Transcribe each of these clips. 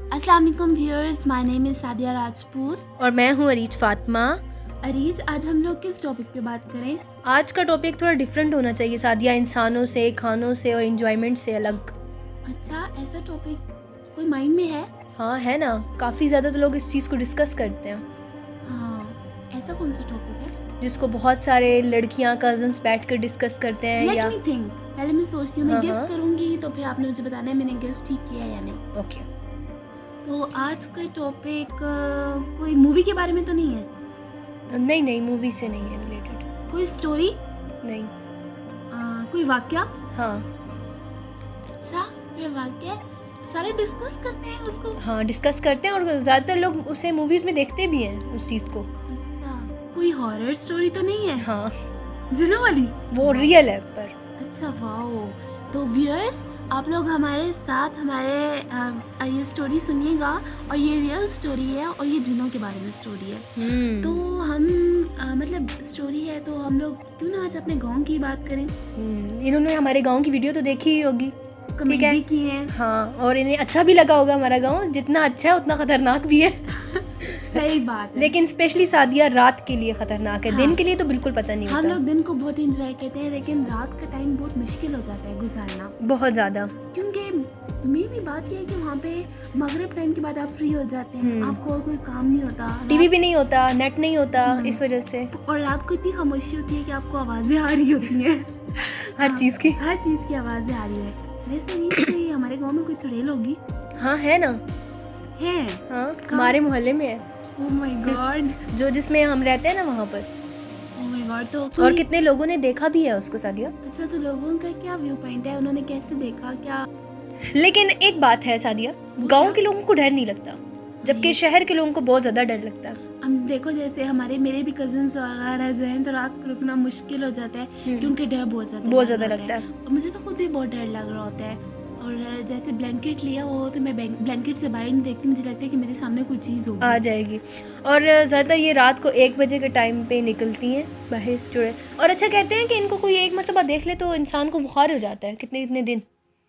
अस्सलाम वालेकुम viewers, my name is Sadia Rajput. और मैं हूँ अरीज फातिमा। अरीज, आज हम लोग किस टॉपिक पे बात करें? आज का टॉपिक थोड़ा डिफरेंट होना चाहिए सादिया, इंसानों से, खानों से और इन्जॉयमेंट से अलग। अच्छा, ऐसा टॉपिक कोई माइंड में है? हाँ है ना, काफ़ी ज़्यादा तो लोग इस चीज़ को डिस्कस करते हैं। हाँ, ऐसा कौन सा टॉपिक है? जिसको बहुत सारे लड़कियाँ कजन्स बैठ कर डिस्कस करते हैं। लेट या मी थिंक, पहले मैं सोचती हूँ, मैं हाँ, गेस हाँ। करूँगी तो फिर आपने मुझे बताना है मैंने गेस ठीक किया है या नहीं। ओके। तो आज का टॉपिक कोई मूवी के बारे में तो नहीं है? नहीं नहीं, मूवी से नहीं है रिलेटेड। कोई स्टोरी? नहीं। कोई वाक्या? हाँ अच्छा, फिर वाक्या सारे डिस्कस करते हैं उसको। हाँ, डिस्कस करते हैं और ज़्यादातर लोग उसे मूवीज़ में देखते भी हैं उस चीज़ को। अच्छा, कोई हॉरर स्टोरी तो नहीं है? हाँ, जिनों वाली? वो रियल है पर। अच्छा, वाओ। तो व्यूअर्स, आप लोग हमारे साथ ये स्टोरी सुनिएगा, और ये रियल स्टोरी है और ये जिनों के बारे में स्टोरी है। तो हम मतलब स्टोरी है तो हम लोग क्यों ना आज अपने गांव की बात करें। इन्होंने हमारे गांव की वीडियो तो देखी ही होगी, कमेंट भी किए हैं। हाँ, और इन्हें अच्छा भी लगा होगा हमारा गांव। जितना अच्छा है उतना खतरनाक भी है। सही बात है। लेकिन स्पेशली सादिया रात के लिए खतरनाक है। हाँ। दिन के लिए तो बिल्कुल पता नहीं हम होता। लोग दिन को बहुत एंजॉय करते हैं, लेकिन रात का टाइम बहुत मुश्किल हो जाता है गुजारना, बहुत ज़्यादा। क्योंकि मेरी बात ये है कि वहाँ पे मगरिब टाइम के बाद आप फ्री हो जाते हैं, आपको और कोई काम नहीं होता, टीवी भी नहीं होता, नेट नहीं होता, इस वजह से। और रात को इतनी खामोशी होती है कि आपको आवाज़ें आ रही होती हैं। हर चीज़ की। हर चीज़ की आवाज़ें आ रही है। वैसे नहीं, कोई हमारे गांव में कोई चुड़ैल होगी? हाँ है ना। है? हाँ, हमारे मोहल्ले में है। Oh my God. जो जिसमें हम रहते हैं ना, वहाँ पर। Oh my God. तो और कितने लोगों ने देखा भी है उसको सादिया। अच्छा, तो लोगों का क्या व्यू पॉइंट है, उन्होंने कैसे देखा क्या? लेकिन एक बात है सादिया, गांव के लोगों को डर नहीं लगता, जबकि शहर के लोगों को बहुत ज़्यादा डर लगता है। हम देखो, जैसे मेरे भी कजिन्स वगैरह जो हैं, तो रात को रुकना मुश्किल हो जाता है क्योंकि डर बहुत ज़्यादा लगता है। और मुझे तो खुद भी बहुत डर लग रहा होता है। और जैसे ब्लैंकेट लिया हो तो मैं ब्लैंकेट से बाहर नहीं देखती, मुझे लगता है कि मेरे सामने कोई चीज़ होगी, आ जाएगी। और ज़्यादातर ये रात को 1 बजे के टाइम पे निकलती हैं बाहर चुड़ैल। और अच्छा, कहते हैं कि इनको कोई एक मरतबा देख ले तो इंसान को बुखार हो जाता है कितने दिन।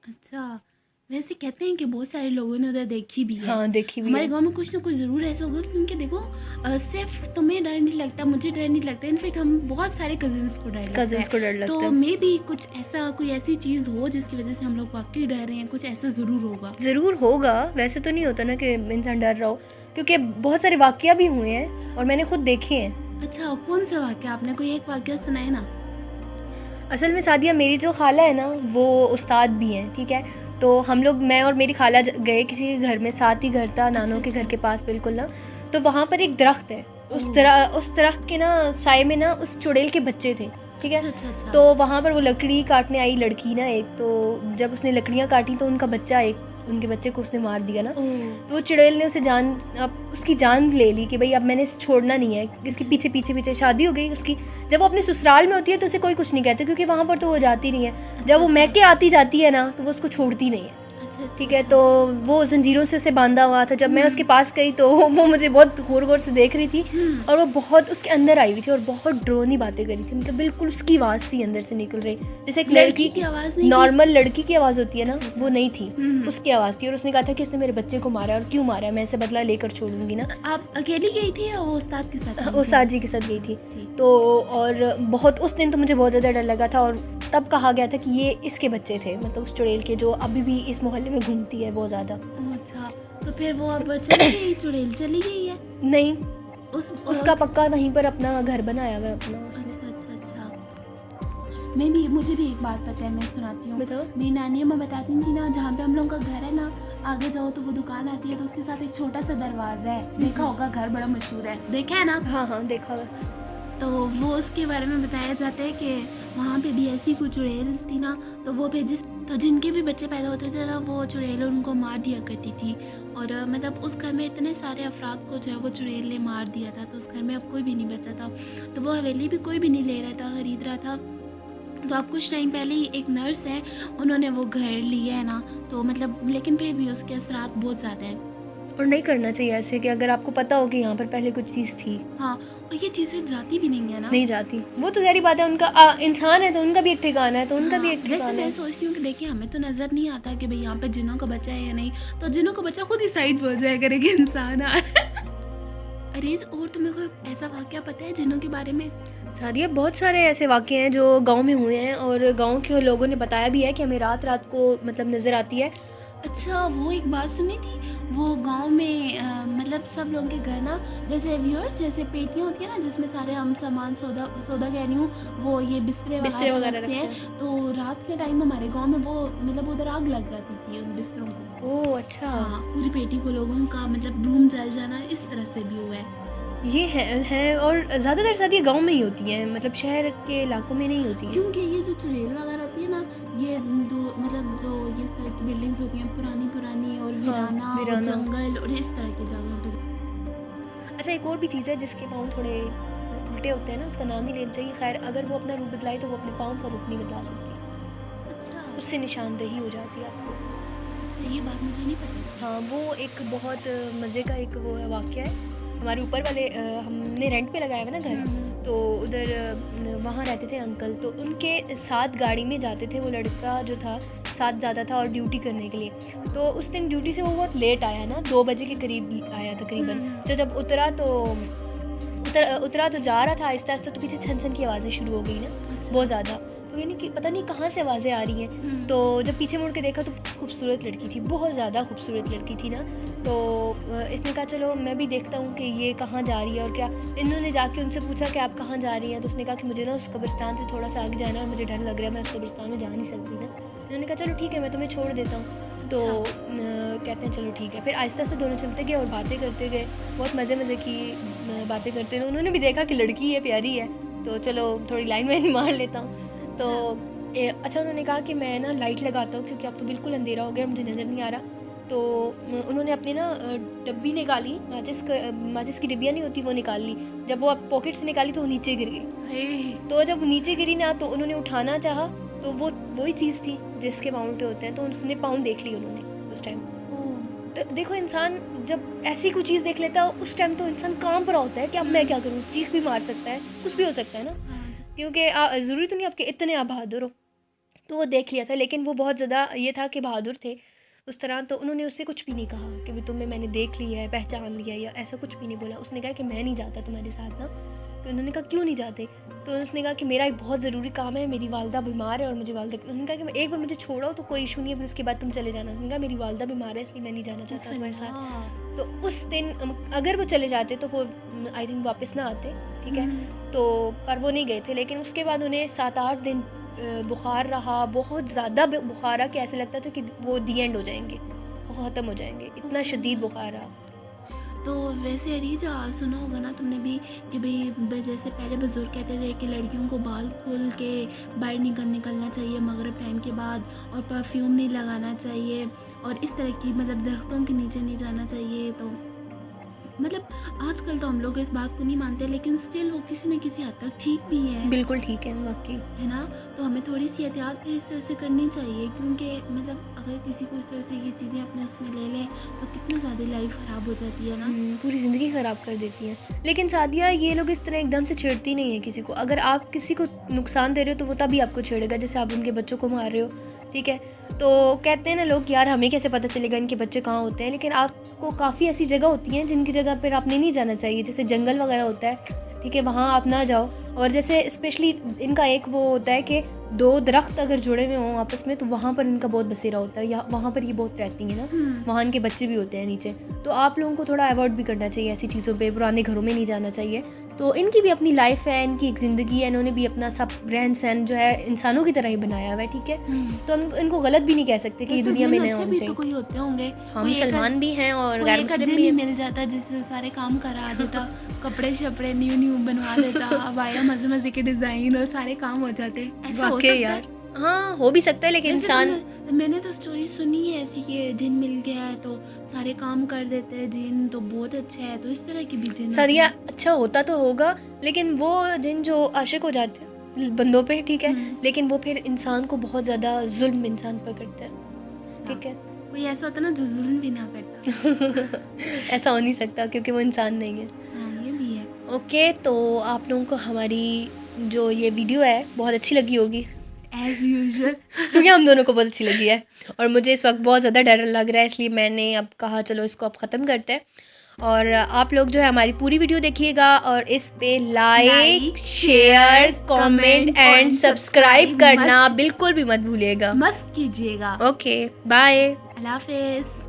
अच्छा, वैसे कहते हैं कि बहुत सारे लोगों ने उधर देखी भी है। हाँ, देखी भी हमारे है। गांव में कुछ ना कुछ ज़रूर ऐसा होगा, क्योंकि देखो सिर्फ तुम्हें डर नहीं लगता, मुझे डर नहीं लगता, इनफैक्ट हम बहुत सारे कजिन्स को डर लगता है। तो मे भी कुछ ऐसा, कोई ऐसी चीज़ हो जिसकी वजह से हम लोग वाकई डर रहे हैं, कुछ ऐसा ज़रूर होगा। ज़रूर होगा। वैसे तो नहीं होता ना कि इंसान डर रहा हो, क्योंकि बहुत सारे वाक़या भी हुए हैं और मैंने खुद देखे हैं। अच्छा, कौन सा वाक़या? आपने कोई एक वाक़या सुनाए ना। असल में सादिया, मेरी जो खाला है ना, वो उस्ताद भी हैं, ठीक है। तो हम लोग, मैं और मेरी खाला गए किसी के घर में, साथ ही घर था, नानों के घर के पास बिल्कुल ना। तो वहाँ पर एक दरख्त है, उस दरख्त के ना साए में ना उस चुड़ैल के बच्चे थे, ठीक है। अच्छा। तो वहाँ पर वो लकड़ी काटने आई लड़की ना एक, तो जब उसने लकड़ियाँ काटी तो उनके बच्चे को उसने मार दिया ना। तो वो चुड़ैल ने उसकी जान ले ली कि भाई अब मैंने इसे छोड़ना नहीं है। इसके पीछे शादी हो गई उसकी। जब वो अपने ससुराल में होती है तो उसे कोई कुछ नहीं कहते, क्योंकि वहाँ पर तो वो जाती नहीं है। जब वो मैके आती जाती है ना, तो वो उसको छोड़ती नहीं है, ठीक है। तो वो जंजीरों से उसे बांधा हुआ था। जब मैं उसके पास गई तो वो मुझे बहुत गौर से देख रही थी, और वो बहुत उसके अंदर आई हुई थी और बहुत ड्रोनी बातें कर रही थी। मतलब बिल्कुल उसकी आवाज़ थी अंदर से निकल रही, जैसे एक लड़की की आवाज़ नहीं, नॉर्मल लड़की की आवाज़ होती है ना, वो नहीं थी, उसकी आवाज़ थी। और उसने कहा था कि इसने मेरे बच्चे को मारा, और क्यों मारा है, मैं इसे बदला लेकर छोड़ूंगी ना। आप अकेली गई थी या वो उस्ताद के साथ? उस्ताद जी के साथ गई थी। तो और बहुत उस दिन तो मुझे बहुत ज़्यादा डर लगा था। और तब कहा गया था कि ये इसके बच्चे थे, मतलब उस चुड़ैल के, जो अभी भी इस मोहल्ले में घूमती है बहुत ज़्यादा। अच्छा, तो फिर वो अब चली गई, चुड़ैल चली गई है? नहीं, उसका पक्का वहीं पर अपना घर बनाया हुआ है अपना उसने। अच्छा। मुझे भी एक बात पता है, मैं सुनाती हूँ। बताओ। मेरी नानी अम्मा बताती थी ना, जहाँ पे हम लोगों का घर है ना, आगे जाओ तो वो दुकान आती है, तो उसके साथ एक छोटा सा दरवाजा है, देखा होगा, घर बड़ा मशहूर है, देखा है ना? हाँ, देखा हुआ। तो वो उसके बारे में बताया जाता है कि वहाँ पे भी ऐसी कुछ चुड़ैल थी ना, तो वो पे जिनके भी बच्चे पैदा होते थे ना, वो चुड़ैल उनको मार दिया करती थी। और मतलब उस घर में इतने सारे अफराद को जो है वो चुड़ैल ने मार दिया था, तो उस घर में अब कोई भी नहीं बचा था। तो वो हवेली भी कोई भी नहीं ले रहा था, खरीद रहा था। तो अब कुछ टाइम पहले ही एक नर्स है, उन्होंने वो घर लिया है ना, तो मतलब लेकिन फिर भी उसके असरात बहुत ज़्यादा हैं। और नहीं करना चाहिए ऐसे कि अगर आपको पता हो कि यहाँ पर पहले कुछ चीज़ थी। हाँ, और ये चीज़ें जाती भी नहीं है ना। नहीं जाती, वो तो सारी बात है, उनका इंसान है तो उनका भी एक ठिकाना है, तो उनका भी हाँ, एक वैसे ठिकाना मैं है। सोचती हूँ कि देखिए हमें तो नज़र नहीं आता कि भाई यहाँ पे जिन्हों का बच्चा है या नहीं, तो जिन्हों का बच्चा खुद ही साइड हो जाया करेगा इंसान आ अरेज। और तुम्हें कोई ऐसा वाकया पता है जिन्हों के बारे में? सादिया, बहुत सारे ऐसे वाक़ये हैं जो गांव में हुए हैं और गांव के लोगों ने बताया भी है कि हमें रात रात को मतलब नज़र आती है। अच्छा, वो एक बात सुनी थी, वो गांव में मतलब सब लोगों के घर ना, जैसे व्यूअर्स जैसे पेटियां होती है ना जिसमें सारे हम सामान सौदा सौदा कह रही हूँ, वो ये बिस्तरे बिस्तरे वगैरह वगैरह रखते रखते हैं। तो रात के टाइम हमारे गांव में वो मतलब उधर आग लग जाती थी उन बिस्तरों को। ओह अच्छा। हाँ, पूरी पेटी को लोगों का मतलब रूम जल जाना इस तरह से भी हुआ है। ये है और ज़्यादातर शादियाँ गांव में ही होती हैं, मतलब शहर के इलाकों में नहीं होती हैं। क्योंकि ये जो चुड़ैल वगैरह होती है ना, ये दो मतलब जो ये इस तरह की बिल्डिंग्स होती हैं पुरानी पुरानी और वीराना और वीराना। जंगल और इस तरह की जगहों पे। अच्छा, एक और भी चीज़ है जिसके पाँव थोड़े उल्टे होते हैं ना, उसका नाम ही लेना चाहिए। खैर, अगर वो अपना रूप बदलाए तो वो अपने पाँव का रूप नहीं बदला सकती, अच्छा उससे निशानदेही हो जाती है आपको। अच्छा, ये बात मुझे नहीं पता थी। हाँ, वो एक बहुत मज़े का एक वो वाक़या है। हमारे ऊपर वाले हमने रेंट पे लगाया हुआ ना घर, तो उधर वहाँ रहते थे अंकल, तो उनके साथ गाड़ी में जाते थे। वो लड़का जो था साथ जाता था और ड्यूटी करने के लिए। तो उस दिन ड्यूटी से वो बहुत लेट आया ना, 2 बजे के करीब आया तकरीबन। तो जब उतरा तो जा रहा था आहिस्ता आहिस्ता, तो पीछे छन छन की आवाज़ें शुरू हो गई ना, बहुत ज़्यादा। तो यानी कि पता नहीं कहाँ से आवाज़ें आ रही हैं। तो जब पीछे मुड़ के देखा तो खूबसूरत लड़की थी, बहुत ज़्यादा खूबसूरत लड़की थी ना। तो इसने कहा चलो मैं भी देखता हूँ कि ये कहाँ जा रही है और क्या। इन्होंने जाके उनसे पूछा कि आप कहाँ जा रही हैं, तो उसने कहा कि मुझे ना उस कब्रिस्तान से थोड़ा सा आगे जाना है और मुझे डर लग रहा है, मैं उस कब्रिस्तान में जा नहीं सकती ना। इन्होंने कहा चलो ठीक है, मैं तुम्हें छोड़ देता हूँ। तो कहते हैं चलो ठीक है। फिर आहिस्ता से दोनों चलते गए और बातें करते गए, बहुत मज़े की बातें करते गए। उन्होंने भी देखा कि लड़की है, प्यारी है, तो चलो थोड़ी लाइन में मार लेता हूँ। तो अच्छा, उन्होंने कहा कि मैं ना लाइट लगाता हूँ क्योंकि अब तो बिल्कुल अंधेरा हो गया, मुझे नज़र नहीं आ रहा। तो उन्होंने अपनी ना डब्बी निकाली, माचिस की डिब्बियाँ नहीं होती, वो निकाल ली। जब वो पॉकेट से निकाली तो वो नीचे गिर गई। तो जब नीचे गिरी ना, तो उन्होंने उठाना चाहा तो वो वही चीज़ थी जिसके पाँव उल्टे होते हैं। तो उसने पाँव देख ली उन्होंने उस टाइम। तो देखो, इंसान जब ऐसी कोई चीज़ देख लेता है उस टाइम तो इंसान कांप रहा होता है कि अब मैं क्या करूँ, चीख भी मार सकता है, कुछ भी हो सकता है ना, क्योंकि ज़रूरी तो नहीं आपके इतने आप बहादुर हो। तो वो देख लिया था, लेकिन वो बहुत ज़्यादा ये था कि बहादुर थे उस तरह। तो उन्होंने उससे कुछ भी नहीं कहा कि भी तुम्हें मैंने देख लिया है, पहचान लिया, या ऐसा कुछ भी नहीं बोला। उसने कहा कि मैं नहीं जाता तुम्हारे साथ ना। तो उन्होंने कहा क्यों नहीं जाते? तो उसने कहा कि मेरा एक बहुत ज़रूरी काम है, मेरी वालदा बीमार है और मुझे वालदा। उन्होंने कहा कि एक बार मुझे छोड़ो तो कोई इशू नहीं है, फिर उसके बाद तुम चले जाना। उन्होंने कहा मेरी वालदा बीमार है इसलिए मैं नहीं जाना चाहता तुम्हारे साथ। तो उस दिन अगर वो चले जाते तो वो आई थिंक वापस ना आते, ठीक है। तो पर वो नहीं गए थे, लेकिन उसके बाद उन्हें 7-8 दिन बुखार रहा, बहुत ज़्यादा बुखार रहा कि ऐसे लगता था कि वो दी एंड हो जाएंगे, वो ख़त्म हो जाएंगे, इतना शदीद बुखार रहा। तो वैसे अरीजा सुना होगा ना तुमने भी कि भाई जैसे पहले बुजुर्ग कहते थे कि लड़कियों को बाल खोल के बाहर निकलना चाहिए मगरिब टाइम के बाद, और परफ्यूम नहीं लगाना चाहिए, और इस तरह की मतलब दरख्तों के नीचे नहीं जाना चाहिए। तो मतलब आजकल तो हम लोग इस बात को नहीं मानते, लेकिन स्टिल वो किसी न किसी हद तक ठीक भी है, बिल्कुल ठीक है वाकई, है ना। तो हमें थोड़ी सी एहतियात फिर इस तरह से करनी चाहिए, क्योंकि मतलब अगर किसी को इस तरह से ये चीज़ें अपने उसमें ले लें तो कितना ज़्यादा लाइफ ख़राब हो जाती है ना। पूरी ज़िंदगी ख़राब कर देती है। लेकिन सादिया, ये लोग इस तरह एकदम से छेड़ती नहीं है किसी को। अगर आप किसी को नुकसान दे रहे हो तो वो तभी आपको छेड़ेगा, जैसे आप उनके बच्चों को मार रहे हो, ठीक है। तो कहते हैं ना लोग, यार हमें कैसे पता चलेगा इनके बच्चे कहाँ होते हैं, लेकिन आपको काफ़ी ऐसी जगह होती हैं जिनकी जगह पर आपने नहीं जाना चाहिए, जैसे जंगल वगैरह होता है, ठीक है, वहाँ आप ना जाओ। और जैसे स्पेशली इनका एक वो होता है कि 2 दरख्त अगर जुड़े हुए हों आपस में तो वहाँ पर इनका बहुत बसेरा होता है, या वहाँ पर ये बहुत रहती हैं ना, वहाँ इनके बच्चे भी होते हैं नीचे। तो आप लोगों को थोड़ा अवॉइड भी करना चाहिए ऐसी चीज़ों पे, पुराने घरों में नहीं जाना चाहिए। तो इनकी भी अपनी लाइफ है, इनकी एक ज़िंदगी है, इन्होंने भी अपना सब रहन सहन जो है इंसानों की तरह ही बनाया हुआ है, ठीक है। तो हम इनको गलत भी नहीं कह सकते कि ये दुनिया में नहीं होना चाहिए। तो कोई होते होंगे, हम मुसलमान भी हैं और गैर मुस्लिम भी मिल जाता जिससे सारे काम करा देता, कपड़े शपड़े न्यू बनवा देता, अब आया मजे के डिज़ाइन और सारे काम हो जाते। ऐसा हो सकता है यार, हाँ हो भी सकता है, लेकिन इंसान, मैंने तो स्टोरी सुनी है ऐसी कि जिन मिल गया है तो सारे काम कर देते हैं, जिन तो बहुत अच्छा है। तो इस तरह की भी जिन सादिया अच्छा होता तो होगा, लेकिन वो जिन जो आशिक हो जाते हैं बंदों पे, ठीक है, लेकिन वो फिर इंसान को बहुत ज़्यादा जुल्म इंसान पर करते हैं, ठीक है। कोई ऐसा होता ना जो जुल्म भी ना करता। ऐसा हो नहीं सकता क्योंकि वो इंसान नहीं है। हाँ, ये भी है। ओके, तो आप लोगों को हमारी जो ये वीडियो है बहुत अच्छी लगी होगी एज यूजुअल। क्योंकि हम दोनों को बहुत अच्छी लगी है और मुझे इस वक्त बहुत ज़्यादा डर लग रहा है, इसलिए मैंने अब कहा चलो इसको अब ख़त्म करते हैं। और आप लोग जो है हमारी पूरी वीडियो देखिएगा और इस पे like, share, comment and subscribe करना बिल्कुल भी मत भूलिएगा। मस्त कीजिएगा। Okay, bye. अल्लाह हाफिज़।